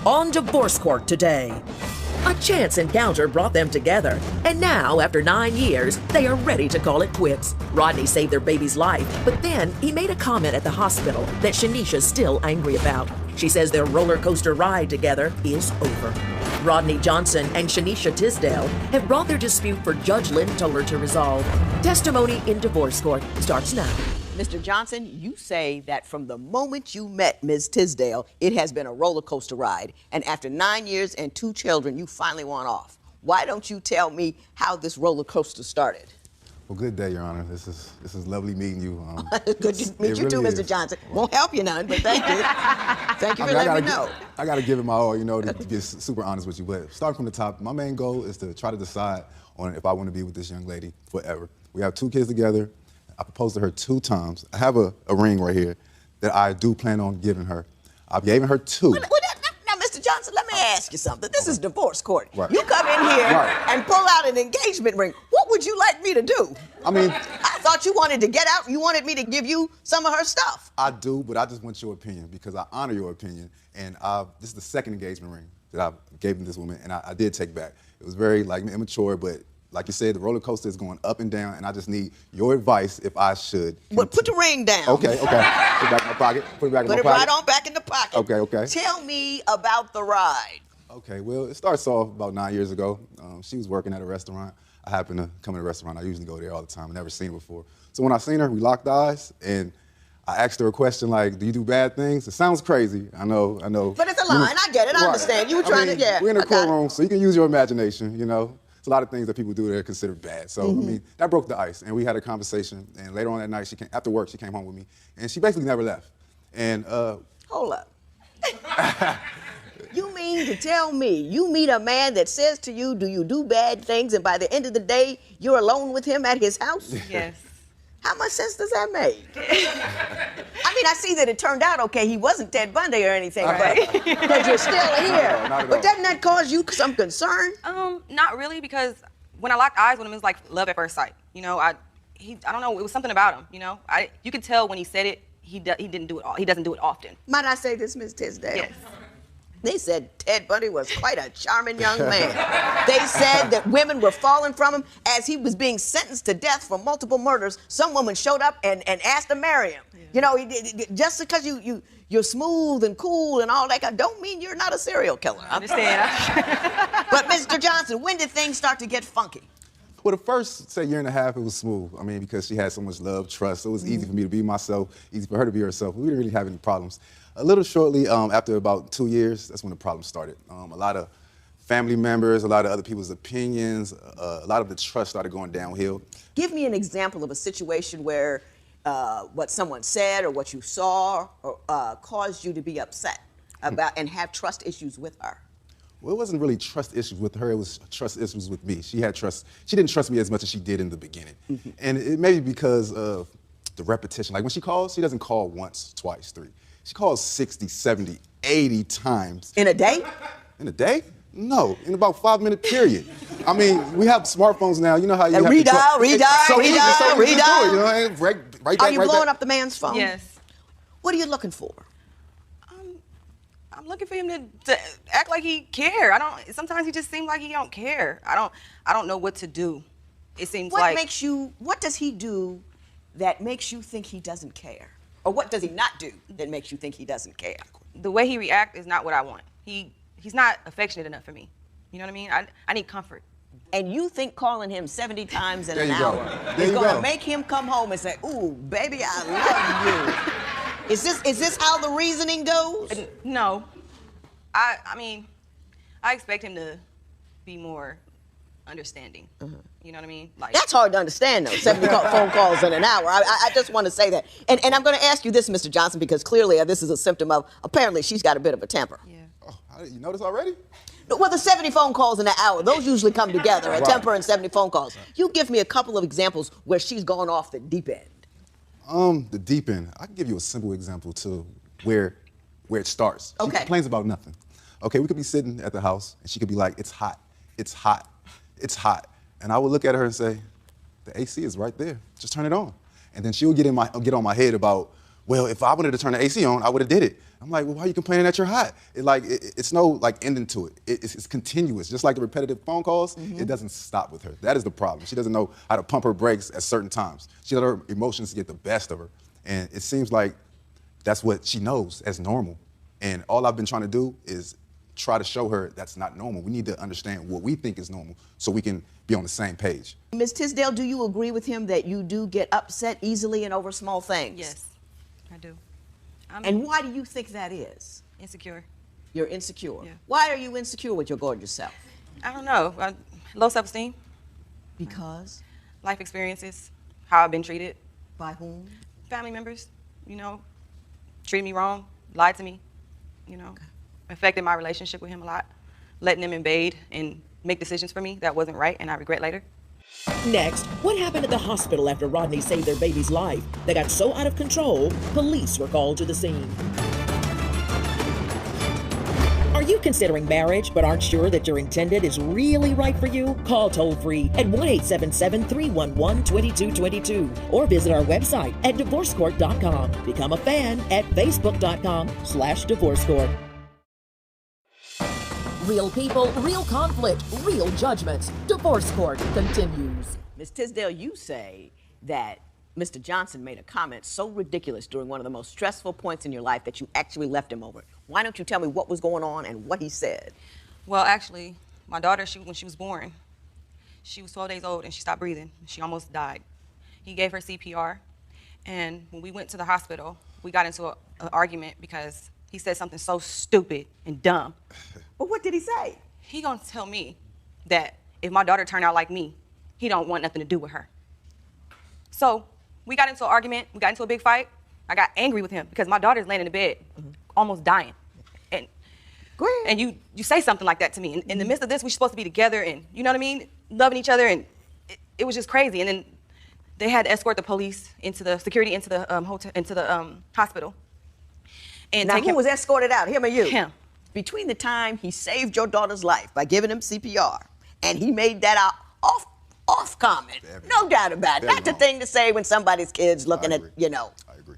on Divorce Court today. A chance encounter brought them together, and now, after 9 years, they are ready to call it quits. Rodney saved their baby's life, but then he made a comment at the hospital that Shanisha's still angry about. She says their roller coaster ride together is over. Rodney Johnson and Shanisha Tisdale have brought their dispute for Judge Lynn Toler to resolve. Testimony in divorce court starts now. Mr. Johnson, you say that from the moment you met Ms. Tisdale, it has been a roller coaster ride, and after 9 years and 2 children, you finally want off. Why don't you tell me how this roller coaster started? Well, good day, Your Honor. This is lovely meeting you. Good to meet you too, Mr. Johnson. Won't help you none, but thank you. Thank you for letting me know. I got to give it my all, to be super honest with you. But starting from the top, my main goal is to try to decide on if I want to be with this young lady forever. We have 2 kids together. I proposed to her 2 times. I have a ring right here that I do plan on giving her. I've given her 2. Now, Mr. Johnson, let me ask you something. This is divorce court. Right. You come in here and pull out an engagement ring. What would you like me to do? I thought you wanted to get out. You wanted me to give you some of her stuff. I do, but I just want your opinion because I honor your opinion. And this is the 2nd engagement ring that I gave this woman, and I did take back. It was very immature, but like you said, the roller coaster is going up and down, and I just need your advice if I should. But put the ring down. Okay. Put it back in my pocket. Put it back in my pocket. Put it right on back in the pocket. Okay. Tell me about the ride. Okay, well, it starts off about 9 years ago. She was working at a restaurant. I happened to come to the restaurant. I usually go there all the time. I've never seen her before. So when I seen her, we locked eyes, and I asked her a question like, do you do bad things? It sounds crazy, I know. But it's a line, I get it, I understand. You were trying to, We're in a courtroom, so you can use your imagination, It's a lot of things that people do that are considered bad. So, that broke the ice, and we had a conversation, and later on that night, after work, she came home with me, and she basically never left. And, Hold up. You mean to tell me you meet a man that says to you, do you do bad things, and by the end of the day, you're alone with him at his house? Yes. How much sense does that make? I see that it turned out okay. He wasn't Ted Bundy or anything, right? Because you're still here. But doesn't that cause you some concern? Not really, because when I locked eyes with him, it was like love at first sight. I don't know, it was something about him, you could tell when he said it, he didn't do it all. He doesn't do it often. Might I say this, Ms. Tisdale? Yes. They said Ted Bundy was quite a charming young man. They said that women were falling from him as he was being sentenced to death for multiple murders. Some woman showed up and asked to marry him. Yeah. Just because you're smooth and cool and all that, don't mean you're not a serial killer. I understand. But Mr. Johnson, when did things start to get funky? Well, the first, say, year and a half, it was smooth. because she had so much love, trust. So it was easy for me to be myself, easy for her to be herself. We didn't really have any problems. A little shortly, after about 2 years, that's when the problem started. A lot of family members, a lot of other people's opinions, a lot of the trust started going downhill. Give me an example of a situation where what someone said or what you saw caused you to be upset about and have trust issues with her. Well, it wasn't really trust issues with her, it was trust issues with me. She didn't trust me as much as she did in the beginning. And it may be because of the repetition. Like when she calls, she doesn't call once, twice, 3. She calls 60, 70, 80 times. In a day? In a day? No, in about 5-minute period. We have smartphones now. You know how you have redial. Right Are you blowing back. up the man's phone? Yes. What are you looking for? I'm looking for him to act like he care. Sometimes he just seems like he don't care. I don't know what to do. It seems what does he do that makes you think he doesn't care? Or what does he not do that makes you think he doesn't care? The way he reacts is not what I want. He's not affectionate enough for me. You know what I mean? I need comfort. And you think calling him 70 times in an hour is going to make him come home and say, ooh, baby, I love you. Is this how the reasoning goes? No. I expect him to be more understanding. You know what I mean? That's hard to understand, though, 70 phone calls in an hour. I just want to say that. And I'm going to ask you this, Mr. Johnson, because clearly this is a symptom of, apparently she's got a bit of a temper. Yeah. Oh, you noticed already? Well, the 70 phone calls in an hour, those usually come together, a temper and 70 phone calls. You give me a couple of examples where she's gone off the deep end. The deep end. I can give you a simple example to where it starts. She Okay. complains about nothing. Okay, we could be sitting at the house, and she could be like, it's hot, it's hot, it's hot. And I would look at her and say, the AC is right there, just turn it on. And then she would get on my head about, well, if I wanted to turn the AC on, I would have did it. I'm like, well, why are you complaining that you're hot? It's no like ending to it. It's continuous. Just like the repetitive phone calls, it doesn't stop with her. That is the problem. She doesn't know how to pump her brakes at certain times. She let her emotions get the best of her. And it seems like that's what she knows as normal. And all I've been trying to do is try to show her that's not normal. We need to understand what we think is normal so we can be on the same page. Ms. Tisdale, do you agree with him that you do get upset easily and over small things? Yes, I do. And why do you think that is? Insecure. You're insecure. Yeah. Why are you insecure with your gorgeous self? I don't know. Low self-esteem. Because? Life experiences. How I've been treated. By whom? Family members, you know, treated me wrong, lied to me, you know. Affected my relationship with him a lot, letting him invade and make decisions for me that wasn't right and I regret later. Next, what happened at the hospital after Rodney saved their baby's life? They got so out of control, police were called to the scene. Are you considering marriage but aren't sure that your intended is really right for you? Call toll-free at 1-877-311-2222 or visit our website at divorcecourt.com. Become a fan at facebook.com/divorcecourt. Real people, real conflict, real judgments. Divorce Court continues. Ms. Tisdale, you say that Mr. Johnson made a comment so ridiculous during one of the most stressful points in your life that you actually left him over it. Why don't you tell me what was going on and what he said? Well, actually, my daughter, when she was born, she was 12 days old and she stopped breathing. She almost died. He gave her CPR, and when we went to the hospital, we got into an argument because he said something so stupid and dumb. But what did he say? He gonna tell me that if my daughter turned out like me, he don't want nothing to do with her. So we got into an argument, we got into a big fight. I got angry with him because my daughter's laying in the bed, almost dying. And Go ahead. and you say something like that to me. In the midst of this, we're supposed to be together and, you know what I mean, loving each other, and it was just crazy. And then they had to escort the police into the security into the hospital. And Now, take who him. was escorted out, him or you? Him. Between the time he saved your daughter's life by giving him CPR and he made that off comment, no doubt about it. Not the thing to say when somebody's kid's looking at, you know. I agree.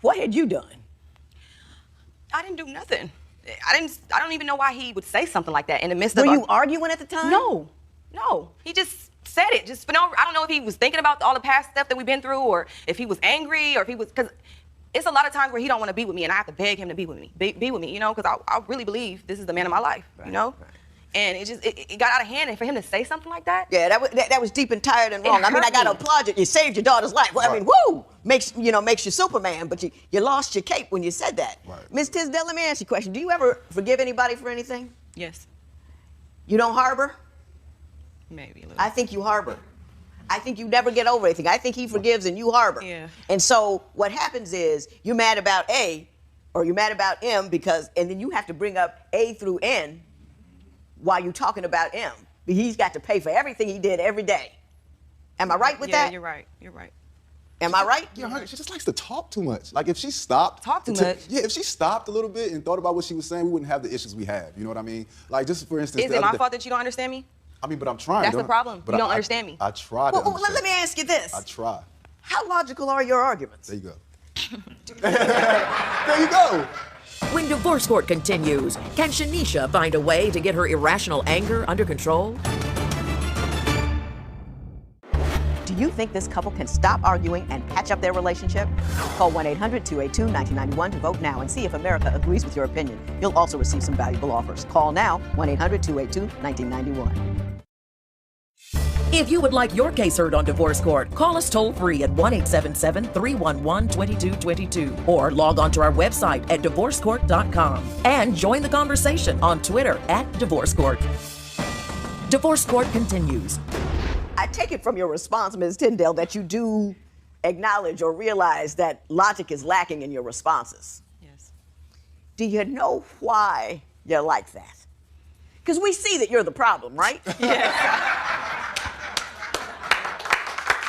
What had you done? I didn't do nothing. I don't even know why he would say something like that in the midst Were of. you arguing at the time? No. He just said it. Just for no. I don't know if he was thinking about all the past stuff that we've been through, or if he was angry, or if he was, because it's a lot of times where he don't want to be with me, and I have to beg him to be with me, be with me, you know, because I really believe this is the man of my life, you know. Right. And it got out of hand, and for him to say something like that. Yeah, that was deep and tired and wrong. I mean, I got to hurt me. applaud you. You saved your daughter's life. Well, I mean, woo! Makes you Superman, but you lost your cape when you said that. Right. Ms. Tisdale, let me ask you a question. Do you ever forgive anybody for anything? Yes, You don't harbor? maybe a little. I think you harbor. I think you never get over anything. I think he forgives and you harbor. Yeah. And so what happens is you're mad about A or you're mad about M and then you have to bring up A through N while you're talking about M. He's got to pay for everything he did every day. Am I right with that? Yeah, you're right. You're right. Am I right? Yeah, honey, she just likes to talk too much. Like if she stopped. Talk too much? Yeah, if she stopped a little bit and thought about what she was saying, we wouldn't have the issues we have. You know what I mean? Like just for instance. Is it my fault that you don't understand me? I mean, but I'm trying. That's the problem. You don't understand me. I try to understand. Let me ask you this. I try. How logical are your arguments? There you go. There you go. When Divorce Court continues, can Shanisha find a way to get her irrational anger under control? Do you think this couple can stop arguing and patch up their relationship? Call 1-800-282-1991 to vote now and see if America agrees with your opinion. You'll also receive some valuable offers. Call now, 1-800-282-1991. If you would like your case heard on Divorce Court, call us toll-free at 1-877-311-2222 or log on to our website at divorcecourt.com and join the conversation on Twitter at Divorce Court. Divorce Court continues. I take it from your response, Ms. Tisdale, that you do acknowledge or realize that logic is lacking in your responses. Yes. Do you know why you're like that? Because we see that you're the problem, right? Yeah.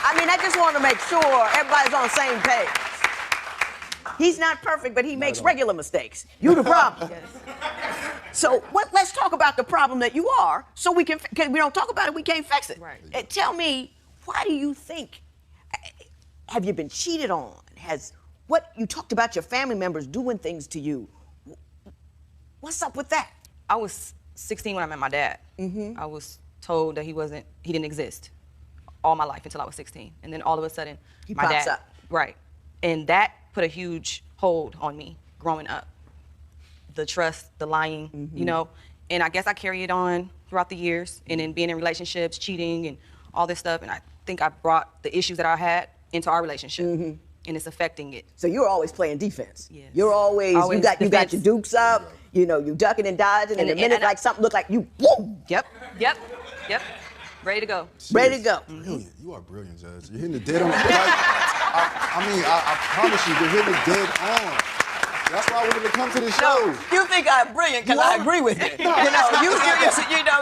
I mean, I just want to make sure everybody's on the same page. He's not perfect, but he makes regular mistakes. You the problem. So let's talk about the problem that you are, so we can. Cause we don't talk about it, we can't fix it. Right. And tell me, why do you think? Have you been cheated on? what you talked about your family members doing things to you. What's up with that? I was 16 when I met my dad. I was told that he didn't exist all my life until I was 16. And then all of a sudden, He my pops dad, up. right. And that put a huge hold on me growing up. The trust, the lying, you know, and I guess I carry it on throughout the years and then being in relationships, cheating and all this stuff. And I think I brought the issues that I had into our relationship and it's affecting it. So you're always playing defense. Yes. You're always you got defense. your dukes up, you know, you ducking and dodging, and the minute and like something look like you, whoa, Yep. Ready to go. ready to go. Brilliant. You are brilliant, Judge. You're hitting the dead on. I promise you, you're hitting the dead on. That's why I wanted to come to the show. You think I'm brilliant because I agree with you. No, you know,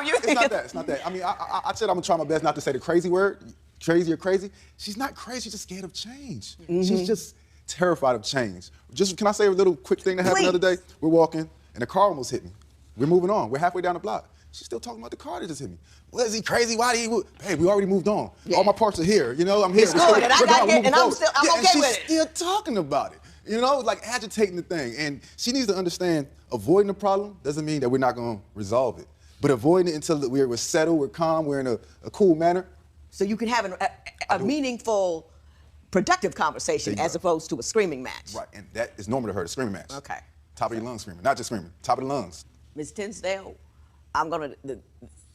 you It's not that. It's not that. I mean, I said I'm gonna try my best not to say the crazy word, crazy or crazy. She's not crazy. She's just scared of change. She's just terrified of change. Just can I say a little quick thing that happened the other day? We're walking and the car almost hit me. We're moving on. We're halfway down the block. She's still talking about the car that just hit me. Well, is he crazy? Why did he? Hey, we already moved on. Yeah. All my parts are here. You know, I'm here. It's good, and I got it, and I'm okay and she's with it. still talking about it. You know, like agitating the thing. And she needs to understand avoiding the problem doesn't mean that we're not going to resolve it. But avoiding it until we're settled, we're calm, we're in a cool manner. So you can have a meaningful, productive conversation as opposed to a screaming match. Right, and that is normal to her, the screaming match. Okay. Top of your lungs screaming, not just screaming, top of the lungs. Ms. Tisdale,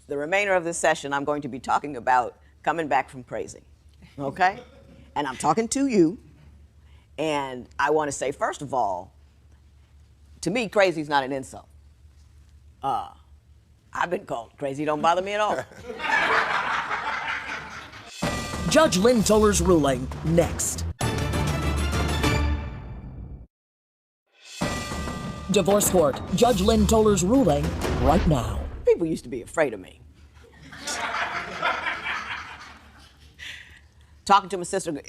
the remainder of this session, I'm going to be talking about coming back from crazy, okay? And I'm talking to you, and I want to say, first of all, to me, crazy is not an insult. I've been called crazy, don't bother me at all. Judge Lynn Toler's ruling next. Divorce Court. Judge Lynn Toler's ruling right now. People used to be afraid of me. Talking to my sister,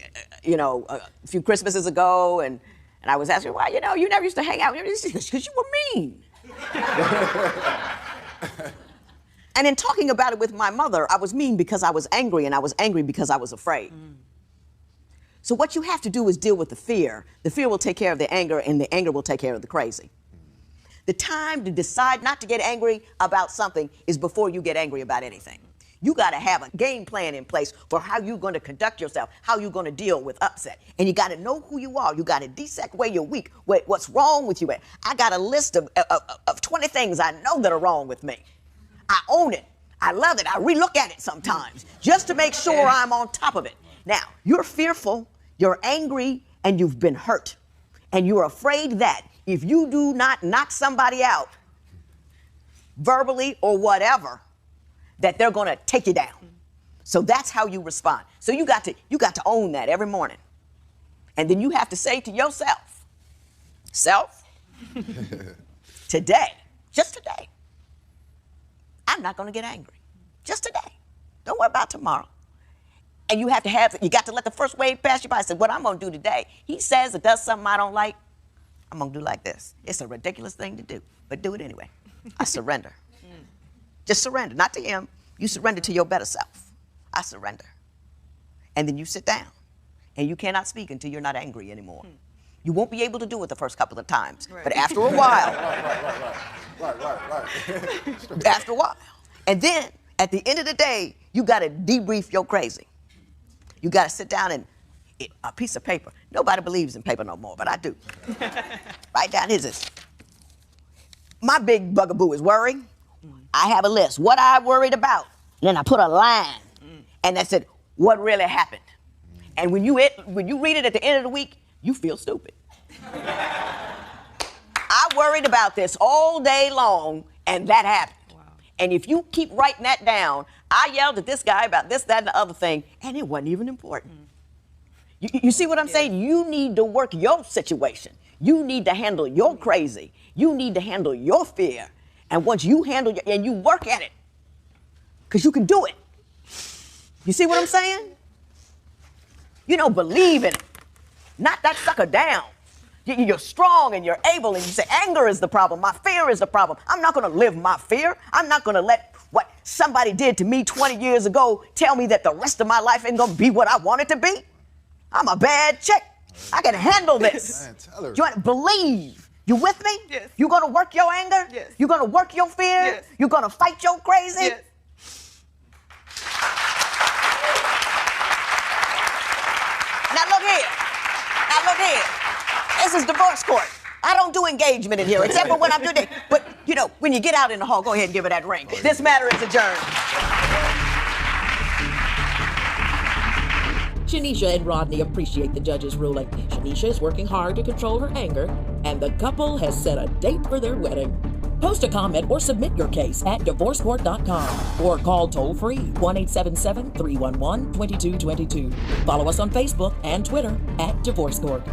you know, a few Christmases ago, and I was asking, why, you know, you never used to hang out. Because you were mean. And in talking about it with my mother, I was mean because I was angry, and I was angry because I was afraid. So what you have to do is deal with the fear. The fear will take care of the anger, and the anger will take care of the crazy. The time to decide not to get angry about something is before you get angry about anything. You got to have a game plan in place for how you're going to conduct yourself, how you're going to deal with upset. And you got to know who you are. You got to dissect where you're weak, what's wrong with you. I got a list of 20 things I know that are wrong with me. I own it. I love it. I relook at it sometimes just to make sure I'm on top of it. Now, you're fearful, you're angry, and you've been hurt. And you're afraid that if you do not knock somebody out, verbally or whatever, that they're going to take you down. So that's how you respond. So you got to own that every morning. And then you have to say to yourself, self, today, just today, I'm not going to get angry. Just today. Don't worry about tomorrow. And you got to let the first wave pass you by. I said, what I'm going to do today, he says or does something I don't like, I'm going to do like this. It's a ridiculous thing to do, but do it anyway. I surrender. Just surrender, not to him. You surrender to your better self. I surrender. And then you sit down. And you cannot speak until you're not angry anymore. You won't be able to do it the first couple of times. Right. But after a while. Right. After a while. And then, at the end of the day, you got to debrief your crazy. You got to sit down and a piece of paper. Nobody believes in paper no more, but I do. Write down, here's this. My big bugaboo is worry. I have a list. What I worried about. Then I put a line. And that said, what really happened? And when you read it at the end of the week, you feel stupid. I worried about this all day long, and that happened. Wow. And if you keep writing that down, I yelled at this guy about this, that, and the other thing, and it wasn't even important. You see what I'm saying? You need to work your situation. You need to handle your crazy. You need to handle your fear. And once you handle it, and you work at it, because you can do it. You see what I'm saying? You know, believe in it. Not that sucker down. You're strong and you're able, and you say, anger is the problem. My fear is the problem. I'm not going to live my fear. I'm not going to let what somebody did to me 20 years ago tell me that the rest of my life ain't going to be what I want it to be. I'm a bad chick. I can handle this. Man, tell her. You want to believe. You with me? Yes. You gonna work your anger? Yes. You gonna work your fear? Yes. You gonna fight your crazy? Yes. Now look here. Now look here. This is divorce court. I don't do engagement in here, except for when I'm doing it. But, you know, when you get out in the hall, go ahead and give her that ring. This matter is adjourned. Shanisha and Rodney appreciate the judge's ruling. Shanisha is working hard to control her anger, and the couple has set a date for their wedding. Post a comment or submit your case at divorcecourt.com or call toll-free 1-877-311-2222. Follow us on Facebook and Twitter at Divorce Court.